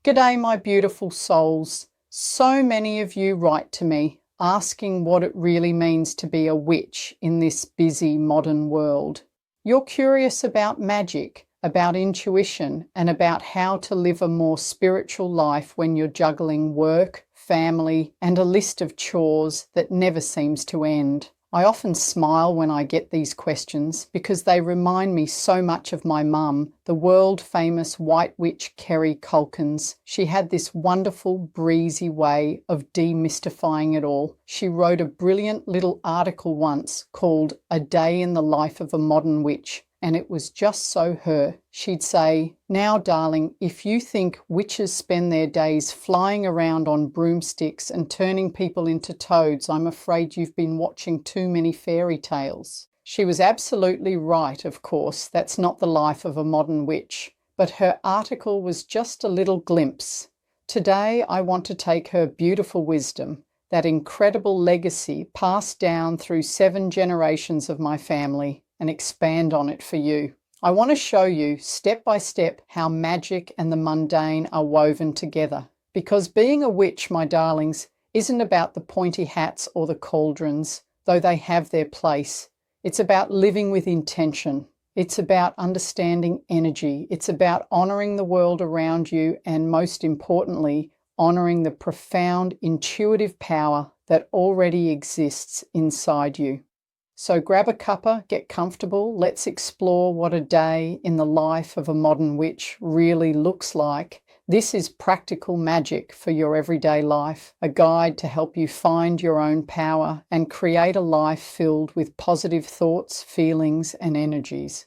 G'day, my beautiful souls. So many of you write to me asking what it really means to be a witch in this busy modern world. You're curious about magic, about intuition, and about how to live a more spiritual life when you're juggling work, family, and a list of chores that never seems to end. I often smile when I get these questions because they remind me so much of my mum, the world-famous white witch Kerry Kulkens. She had this wonderful, breezy way of demystifying it all. She wrote a brilliant little article once called "A Day in the Life of a Modern Witch," and it was just so her. She'd say, "Now, darling, if you think witches spend their days flying around on broomsticks and turning people into toads, I'm afraid you've been watching too many fairy tales." She was absolutely right, of course. That's not the life of a modern witch. But her article was just a little glimpse. Today, I want to take her beautiful wisdom, that incredible legacy passed down through 7 generations of my family, and expand on it for you. I want to show you step by step how magic and the mundane are woven together. Because being a witch, my darlings, isn't about the pointy hats or the cauldrons, though they have their place. It's about living with intention. It's about understanding energy. It's about honouring the world around you and, most importantly, honouring the profound intuitive power that already exists inside you. So grab a cuppa, get comfortable, let's explore what a day in the life of a modern witch really looks like. This is practical magic for your everyday life, a guide to help you find your own power and create a life filled with positive thoughts, feelings and energies.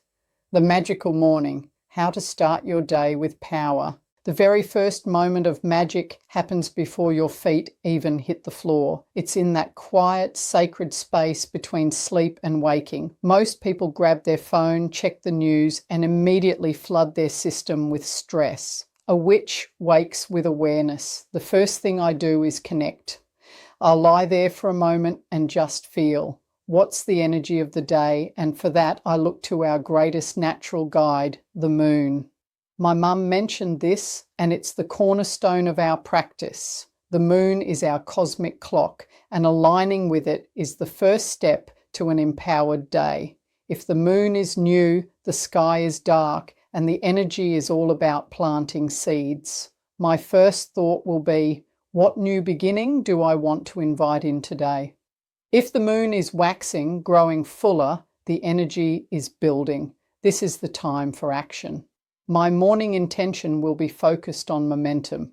The magical morning, how to start your day with power. The very first moment of magic happens before your feet even hit the floor. It's in that quiet, sacred space between sleep and waking. Most people grab their phone, check the news, and immediately flood their system with stress. A witch wakes with awareness. The first thing I do is connect. I'll lie there for a moment and just feel. What's the energy of the day? And for that, I look to our greatest natural guide, the moon. My mum mentioned this, and it's the cornerstone of our practice. The moon is our cosmic clock, and aligning with it is the first step to an empowered day. If the moon is new, the sky is dark, and the energy is all about planting seeds. My first thought will be, what new beginning do I want to invite in today? If the moon is waxing, growing fuller, the energy is building. This is the time for action. My morning intention will be focused on momentum.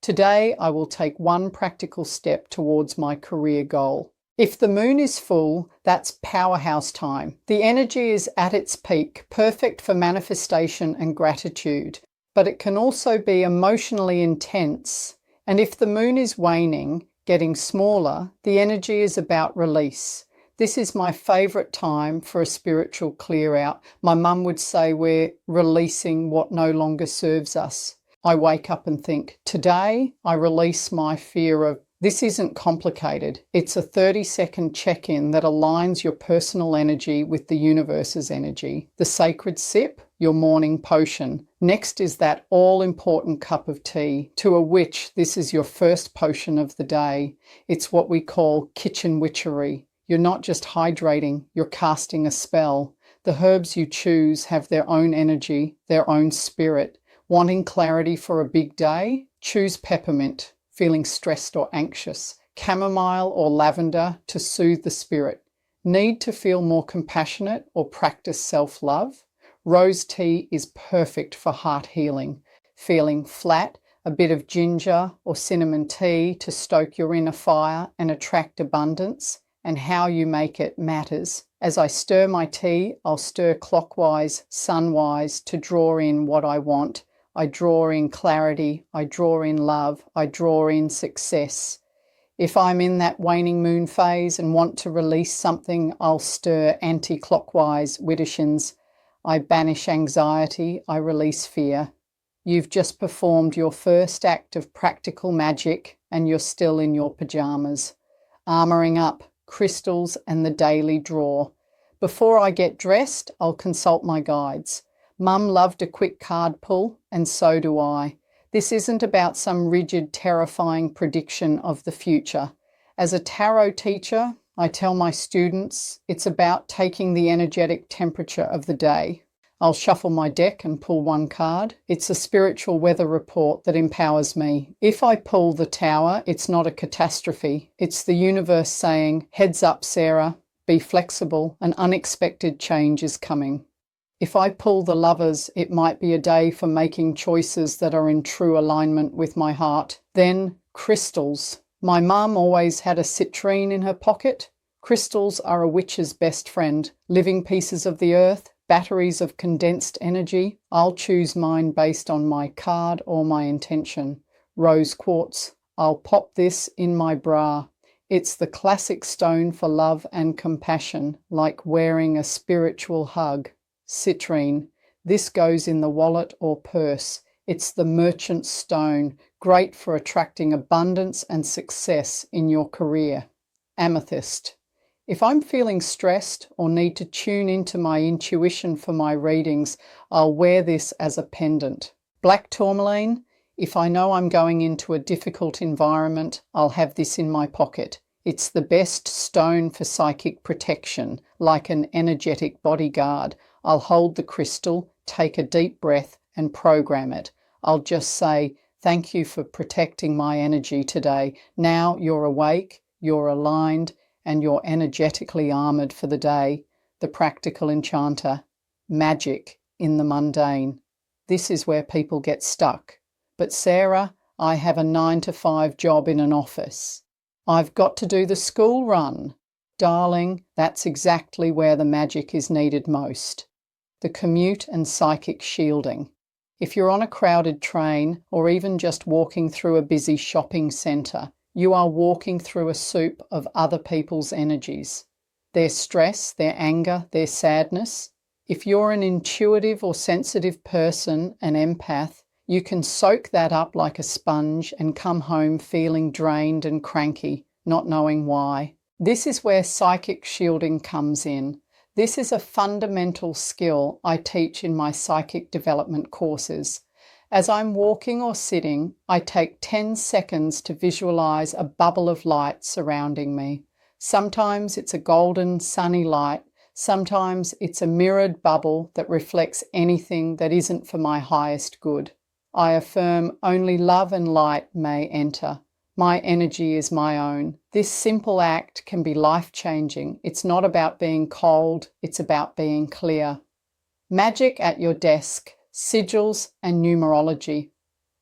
Today, I will take one practical step towards my career goal. If the moon is full, that's powerhouse time. The energy is at its peak, perfect for manifestation and gratitude, but it can also be emotionally intense. And if the moon is waning, getting smaller, the energy is about release. This is my favourite time for a spiritual clear out. My mum would say we're releasing what no longer serves us. I wake up and think, today I release my fear of. This isn't complicated. It's a 30-second check-in that aligns your personal energy with the universe's energy. The sacred sip, your morning potion. Next is that all-important cup of tea. To a witch, this is your first potion of the day. It's what we call kitchen witchery. You're not just hydrating, you're casting a spell. The herbs you choose have their own energy, their own spirit. Wanting clarity for a big day? Choose peppermint. Feeling stressed or anxious? Chamomile or lavender to soothe the spirit. Need to feel more compassionate or practice self-love? Rose tea is perfect for heart healing. Feeling flat? A bit of ginger or cinnamon tea to stoke your inner fire and attract abundance. And how you make it matters. As I stir my tea, I'll stir clockwise, sunwise to draw in what I want. I draw in clarity, I draw in love, I draw in success. If I'm in that waning moon phase and want to release something, I'll stir anti-clockwise, Widdershins. I banish anxiety, I release fear. You've just performed your first act of practical magic and you're still in your pajamas. Armouring up. Crystals and the daily draw. Before I get dressed, I'll consult my guides. Mum loved a quick card pull, and so do I. This isn't about some rigid, terrifying prediction of the future. As a tarot teacher, I tell my students it's about taking the energetic temperature of the day. I'll shuffle my deck and pull one card. It's a spiritual weather report that empowers me. If I pull the Tower, it's not a catastrophe. It's the universe saying, "Heads up, Sarah, be flexible, an unexpected change is coming." If I pull the Lovers, it might be a day for making choices that are in true alignment with my heart. Then, crystals. My mum always had a citrine in her pocket. Crystals are a witch's best friend. Living pieces of the earth, batteries of condensed energy. I'll choose mine based on my card or my intention. Rose quartz. I'll pop this in my bra. It's the classic stone for love and compassion, like wearing a spiritual hug. Citrine. This goes in the wallet or purse. It's the merchant stone, great for attracting abundance and success in your career. Amethyst. If I'm feeling stressed or need to tune into my intuition for my readings, I'll wear this as a pendant. Black tourmaline. If I know I'm going into a difficult environment, I'll have this in my pocket. It's the best stone for psychic protection, like an energetic bodyguard. I'll hold the crystal, take a deep breath, and program it. I'll just say, "Thank you for protecting my energy today. Now you're awake, you're aligned, and you're energetically armoured for the day." The practical enchanter. Magic in the mundane. This is where people get stuck. "But Sarah, I have a 9-to-5 job in an office. I've got to do the school run." Darling, that's exactly where the magic is needed most. The commute and psychic shielding. If you're on a crowded train or even just walking through a busy shopping centre, you are walking through a soup of other people's energies. Their stress, their anger, their sadness. If you're an intuitive or sensitive person, an empath, you can soak that up like a sponge and come home feeling drained and cranky, not knowing why. This is where psychic shielding comes in. This is a fundamental skill I teach in my psychic development courses. As I'm walking or sitting, I take 10 seconds to visualize a bubble of light surrounding me. Sometimes it's a golden, sunny light. Sometimes it's a mirrored bubble that reflects anything that isn't for my highest good. I affirm only love and light may enter. My energy is my own. This simple act can be life-changing. It's not about being cold, it's about being clear. Magic at your desk. Sigils and numerology.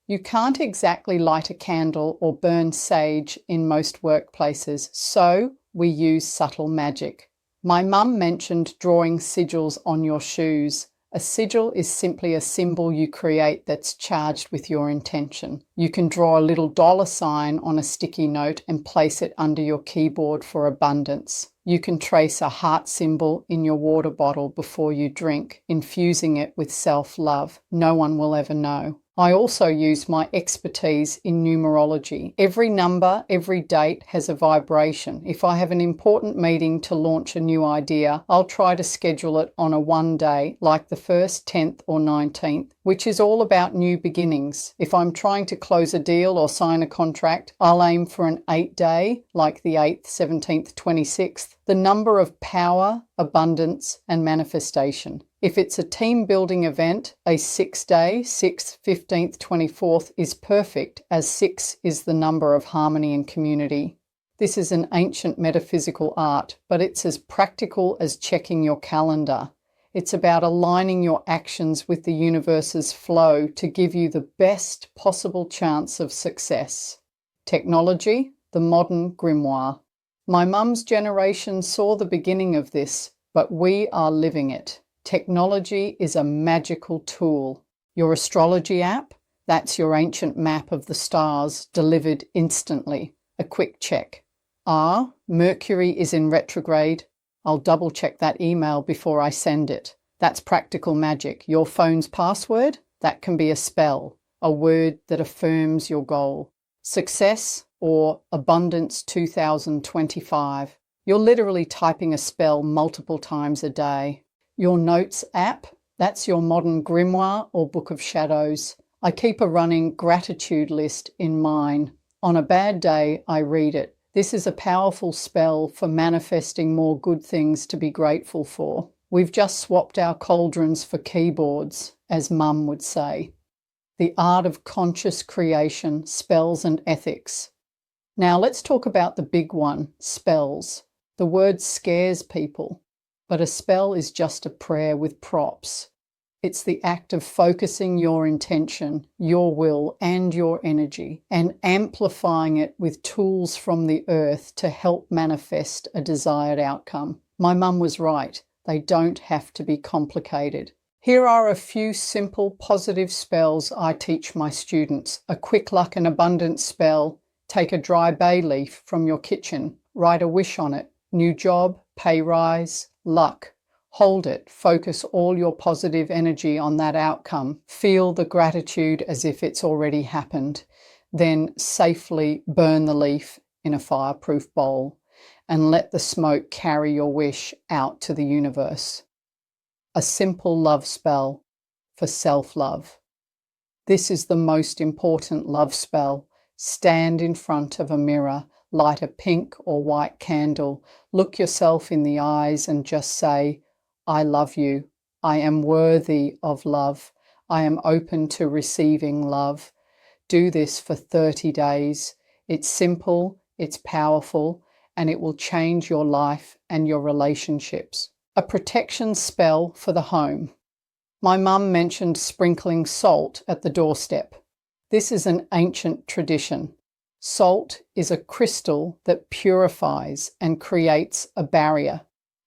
You can't exactly light a candle or burn sage in most workplaces, so we use subtle magic. My mum mentioned drawing sigils on your shoes. A sigil is simply a symbol you create that's charged with your intention. You can draw a little $sign on a sticky note and place it under your keyboard for abundance. You can trace a heart symbol in your water bottle before you drink, infusing it with self-love. No one will ever know. I also use my expertise in numerology. Every number, every date has a vibration. If I have an important meeting to launch a new idea, I'll try to schedule it on a 1 day, like the 1st, 10th or 19th, which is all about new beginnings. If I'm trying to close a deal or sign a contract, I'll aim for an 8-day, like the 8th, 17th, 26th, the number of power, abundance, and manifestation. If it's a team-building event, a 6-day, 6th, 15th, 24th is perfect, as 6 is the number of harmony and community. This is an ancient metaphysical art, but it's as practical as checking your calendar. It's about aligning your actions with the universe's flow to give you the best possible chance of success. Technology, the modern grimoire. My mum's generation saw the beginning of this, but we are living it. Technology is a magical tool. Your astrology app, that's your ancient map of the stars delivered instantly. A quick check. Mercury is in retrograde. I'll double check that email before I send it. That's practical magic. Your phone's password, that can be a spell, a word that affirms your goal. Success or abundance 2025. You're literally typing a spell multiple times a day. Your notes app, that's your modern grimoire or book of shadows. I keep a running gratitude list in mine. On a bad day, I read it. This is a powerful spell for manifesting more good things to be grateful for. We've just swapped our cauldrons for keyboards, as Mum would say. The art of conscious creation, spells and ethics. Now let's talk about the big one, spells. The word scares people, but a spell is just a prayer with props. It's the act of focusing your intention, your will, and your energy, and amplifying it with tools from the earth to help manifest a desired outcome. My mum was right. They don't have to be complicated. Here are a few simple positive spells I teach my students. A quick luck and abundance spell. Take a dry bay leaf from your kitchen. Write a wish on it. New job, pay rise, luck. Hold it. Focus all your positive energy on that outcome. Feel the gratitude as if it's already happened. Then safely burn the leaf in a fireproof bowl and let the smoke carry your wish out to the universe. A simple love spell for self-love. This is the most important love spell. Stand in front of a mirror, light a pink or white candle, look yourself in the eyes and just say, I love you. I am worthy of love. I am open to receiving love. Do this for 30 days. It's simple, it's powerful, and it will change your life and your relationships. A protection spell for the home. My mum mentioned sprinkling salt at the doorstep. This is an ancient tradition. Salt is a crystal that purifies and creates a barrier.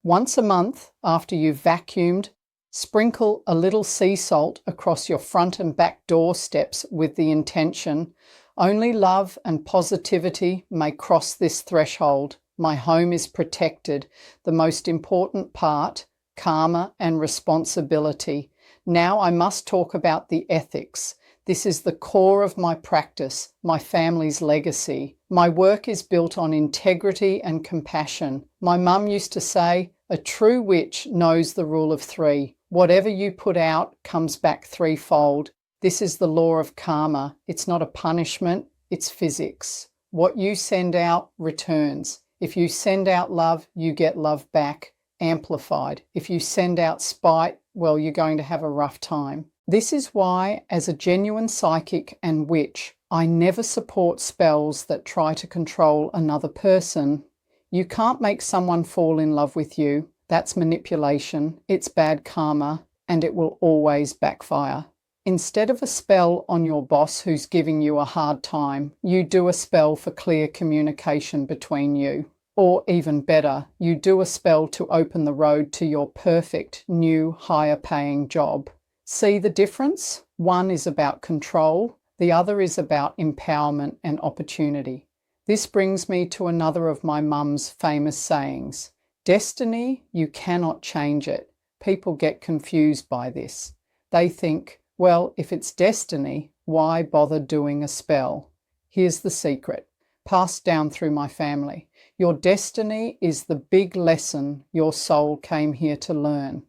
Once a month, after you've vacuumed, sprinkle a little sea salt across your front and back doorsteps with the intention, only love and positivity may cross this threshold. My home is protected. The most important part, karma and responsibility. Now I must talk about the ethics. This is the core of my practice, my family's legacy. My work is built on integrity and compassion. My mum used to say, a true witch knows the rule of 3. Whatever you put out comes back threefold. This is the law of karma. It's not a punishment, it's physics. What you send out returns. If you send out love, you get love back, amplified. If you send out spite, well, you're going to have a rough time. This is why, as a genuine psychic and witch, I never support spells that try to control another person. You can't make someone fall in love with you. That's manipulation, it's bad karma, and it will always backfire. Instead of a spell on your boss who's giving you a hard time, you do a spell for clear communication between you. Or even better, you do a spell to open the road to your perfect, new, higher paying job. See the difference? One is about control, the other is about empowerment and opportunity. This brings me to another of my mum's famous sayings. Destiny, you cannot change it. People get confused by this. They think, well, if it's destiny, why bother doing a spell? Here's the secret, passed down through my family. Your destiny is the big lesson your soul came here to learn.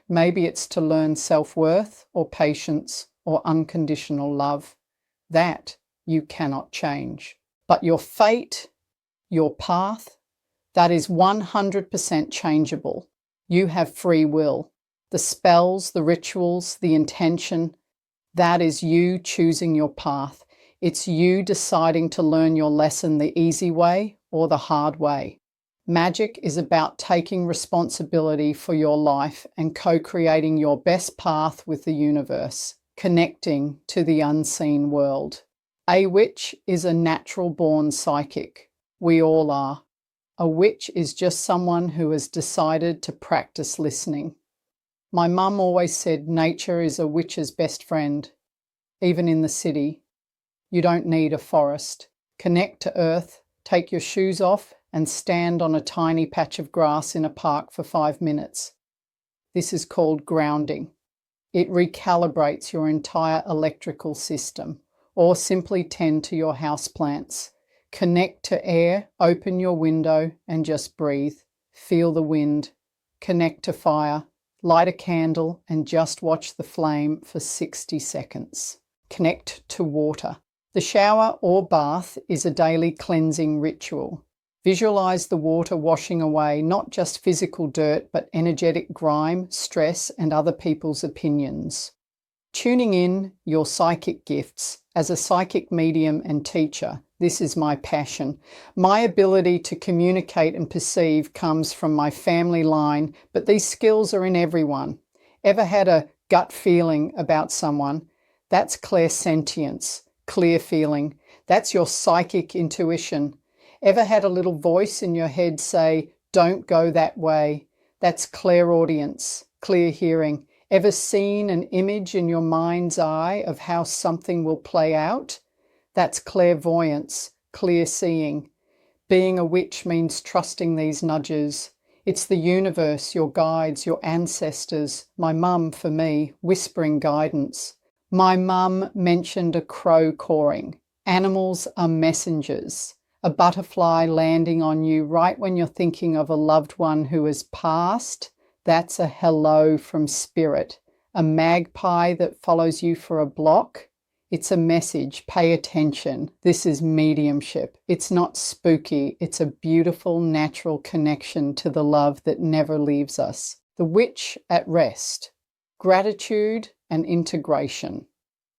Maybe it's to learn self-worth or patience or unconditional love. That you cannot change. But your fate, your path, that is 100% changeable. You have free will. The spells, the rituals, the intention, that is you choosing your path. It's you deciding to learn your lesson the easy way or the hard way. Magic is about taking responsibility for your life and co-creating your best path with the universe, connecting to the unseen world. A witch is a natural-born psychic. We all are. A witch is just someone who has decided to practice listening. My mum always said nature is a witch's best friend, even in the city. You don't need a forest. Connect to earth, take your shoes off, and stand on a tiny patch of grass in a park for 5 minutes. This is called grounding. It recalibrates your entire electrical system. Or simply tend to your houseplants. Connect to air, open your window and just breathe. Feel the wind. Connect to fire. Light a candle and just watch the flame for 60 seconds. connect to water. The shower or bath is a daily cleansing ritual. Visualize the water washing away not just physical dirt, but energetic grime, stress, and other people's opinions. Tuning in your psychic gifts. As a psychic medium and teacher, this is my passion. My ability to communicate and perceive comes from my family line, but these skills are in everyone. Ever had a gut feeling about someone? That's clairsentience, clear feeling. That's your psychic intuition. Ever had a little voice in your head say, "Don't go that way"? That's clairaudience, clear hearing. Ever seen an image in your mind's eye of how something will play out? That's clairvoyance, clear seeing. Being a witch means trusting these nudges. It's the universe, your guides, your ancestors. My mum, for me, whispering guidance. My mum mentioned a crow cawing. Animals are messengers. A butterfly landing on you right when you're thinking of a loved one who has passed. That's a hello from spirit. A magpie that follows you for a block. It's a message. Pay attention. This is mediumship. It's not spooky. It's a beautiful, natural connection to the love that never leaves us. The witch at rest. Gratitude and integration.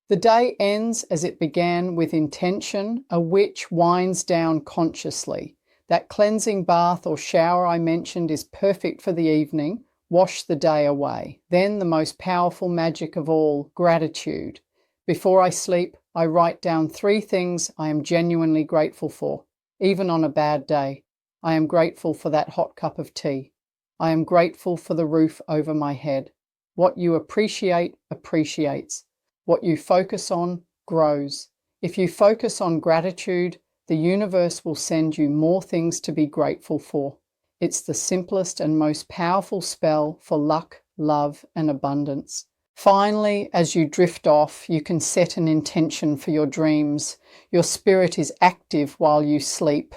The day ends as it began, with intention. A witch winds down consciously. That cleansing bath or shower I mentioned is perfect for the evening. Wash the day away. Then the most powerful magic of all, gratitude. Before I sleep, I write down 3 things I am genuinely grateful for, even on a bad day. I am grateful for that hot cup of tea. I am grateful for the roof over my head. What you appreciate appreciates. What you focus on grows. If you focus on gratitude, the universe will send you more things to be grateful for. It's the simplest and most powerful spell for luck, love, and abundance. Finally, as you drift off, you can set an intention for your dreams. Your spirit is active while you sleep.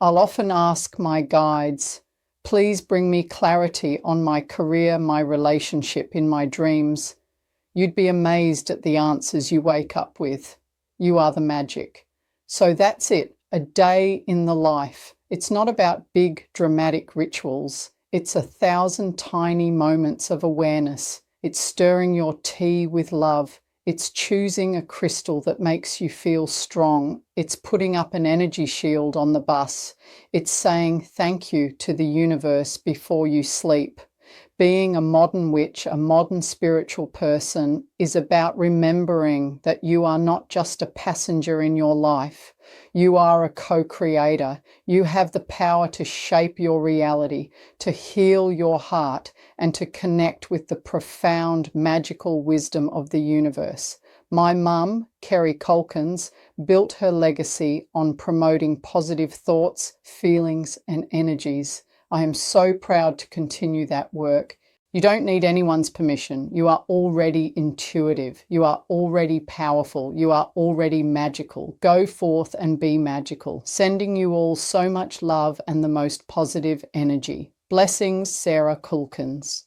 I'll often ask my guides, please bring me clarity on my career, my relationship in my dreams. You'd be amazed at the answers you wake up with. You are the magic. So that's it, a day in the life. It's not about big dramatic rituals. It's 1,000 tiny moments of awareness. It's stirring your tea with love. It's choosing a crystal that makes you feel strong. It's putting up an energy shield on the bus. It's saying thank you to the universe before you sleep. Being a modern witch, a modern spiritual person, is about remembering that you are not just a passenger in your life. You are a co-creator. You have the power to shape your reality, to heal your heart, and to connect with the profound magical wisdom of the universe. My mum, Kerry Kulkens, built her legacy on promoting positive thoughts, feelings, and energies. I am so proud to continue that work. You don't need anyone's permission. You are already intuitive. You are already powerful. You are already magical. Go forth and be magical. Sending you all so much love and the most positive energy. Blessings, Sarah Kulkens.